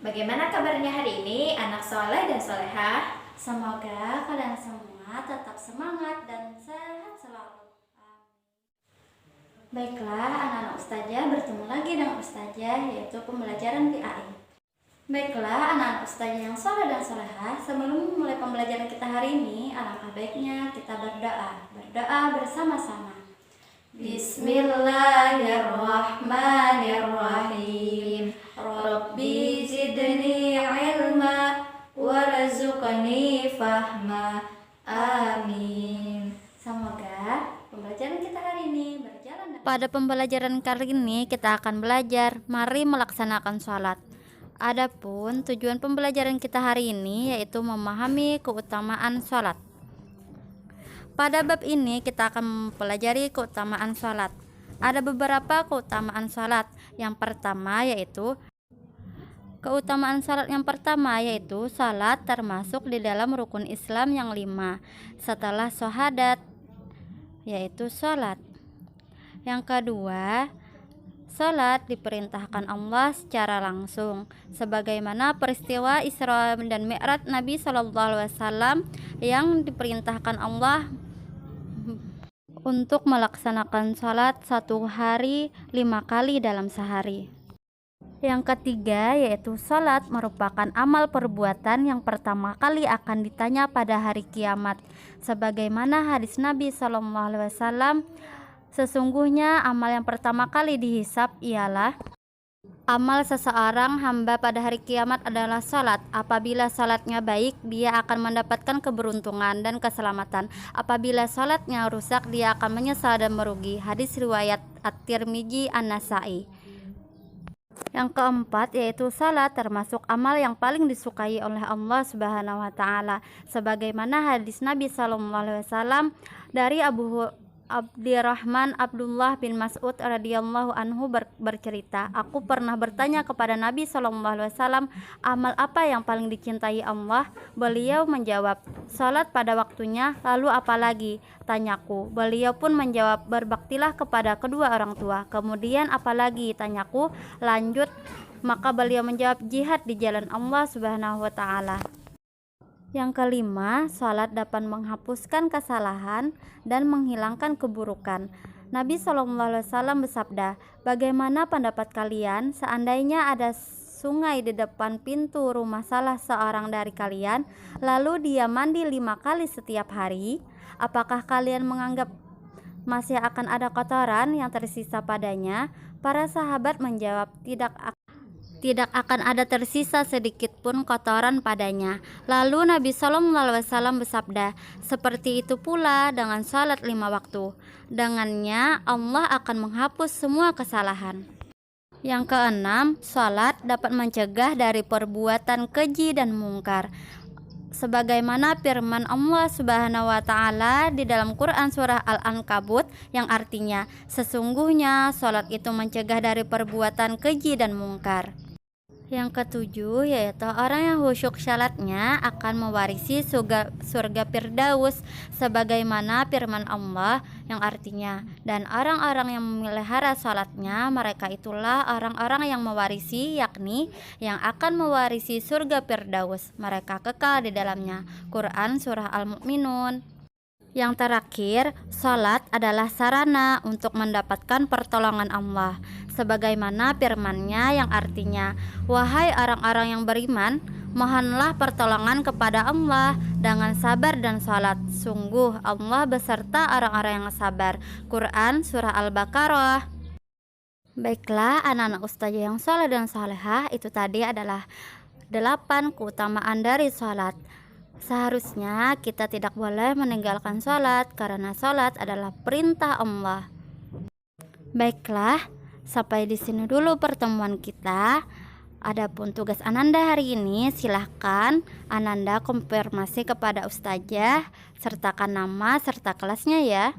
Bagaimana kabarnya hari ini, anak soleh dan solehah? Semoga kalian semua tetap semangat dan sehat selalu. Baiklah, anak-anak ustazah bertemu lagi dengan ustazah, yaitu pembelajaran PAI. Baiklah, anak-anak ustazah yang soleh dan solehah, sebelum memulai pembelajaran kita hari ini, alangkah baiknya kita berdoa. Berdoa bersama-sama. Bismillahirrahmanirrahim. Rabbi zidni ilma warzuqni fahma. Amin. Semoga pembelajaran kita hari ini berjalan. Pada pembelajaran kali ini kita akan belajar mari melaksanakan sholat. Adapun tujuan pembelajaran kita hari ini yaitu memahami keutamaan sholat. Pada bab ini kita akan mempelajari keutamaan sholat. Ada beberapa keutamaan sholat. Yang pertama yaitu sholat termasuk di dalam rukun Islam yang 5 setelah syahadat, yaitu sholat. Yang kedua, sholat diperintahkan Allah secara langsung, sebagaimana peristiwa Isra dan Mi'raj Nabi SAW yang diperintahkan Allah untuk melaksanakan sholat 1 hari 5 kali dalam sehari. Yang ketiga yaitu sholat merupakan amal perbuatan yang pertama kali akan ditanya pada hari kiamat, sebagaimana hadis Nabi SAW, sesungguhnya amal yang pertama kali dihisab ialah amal seseorang hamba pada hari kiamat adalah salat. Apabila salatnya baik, dia akan mendapatkan keberuntungan dan keselamatan. Apabila salatnya rusak, dia akan menyesal dan merugi. Hadis riwayat At-Tirmidzi, An-Nasa'i. Yang keempat yaitu salat termasuk amal yang paling disukai oleh Allah Subhanahu wa taala. Sebagaimana hadis Nabi SAW dari Abdurrahman Abdullah bin Mas'ud radhiyallahu anhu bercerita, aku pernah bertanya kepada Nabi SAW, amal apa yang paling dicintai Allah? Beliau menjawab, salat pada waktunya. Lalu apa lagi? Tanyaku. Beliau pun menjawab, berbaktilah kepada kedua orang tua. Kemudian apa lagi? Tanyaku. Lanjut, maka beliau menjawab, jihad di jalan Allah Subhanahu wa taala. Yang kelima, salat dapat menghapuskan kesalahan dan menghilangkan keburukan. Nabi SAW bersabda, bagaimana pendapat kalian seandainya ada sungai di depan pintu rumah salah seorang dari kalian, lalu dia mandi 5 kali setiap hari? Apakah kalian menganggap masih akan ada kotoran yang tersisa padanya? Para sahabat menjawab, tidak akan ada tersisa sedikit pun kotoran padanya. Lalu Nabi SAW bersabda, seperti itu pula dengan salat 5 waktu. Dengannya Allah akan menghapus semua kesalahan. Yang keenam, salat dapat mencegah dari perbuatan keji dan mungkar. Sebagaimana firman Allah Subhanahu wa taala di dalam Quran surah Al-Ankabut yang artinya, sesungguhnya salat itu mencegah dari perbuatan keji dan mungkar. Yang ketujuh yaitu orang yang khusyuk salatnya akan mewarisi surga Firdaus, sebagaimana firman Allah yang artinya, dan orang-orang yang memelihara salatnya mereka itulah orang-orang yang mewarisi, yakni yang akan mewarisi surga Firdaus, mereka kekal di dalamnya. Quran surah Al-Mu'minun. Yang terakhir, salat adalah sarana untuk mendapatkan pertolongan Allah, sebagaimana firman-Nya yang artinya, wahai orang-orang yang beriman, mohonlah pertolongan kepada Allah dengan sabar dan salat. Sungguh Allah beserta orang-orang yang sabar. Quran surah Al-Baqarah. Baiklah anak-anak ustazah yang saleh dan salehah, itu tadi adalah 8 keutamaan dari salat. Seharusnya kita tidak boleh meninggalkan sholat karena sholat adalah perintah Allah. Baiklah, sampai di sini dulu pertemuan kita. Adapun tugas Ananda hari ini, silahkan Ananda konfirmasi kepada ustazah, sertakan nama serta kelasnya ya.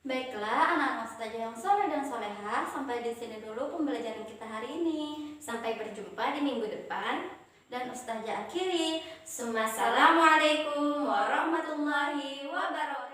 Baiklah anak-anak ustazah yang soleh dan solehah, sampai di sini dulu pembelajaran kita hari ini. Sampai berjumpa di minggu depan. Dan ustazah akhiri, assalamualaikum warahmatullahi wabarakatuh.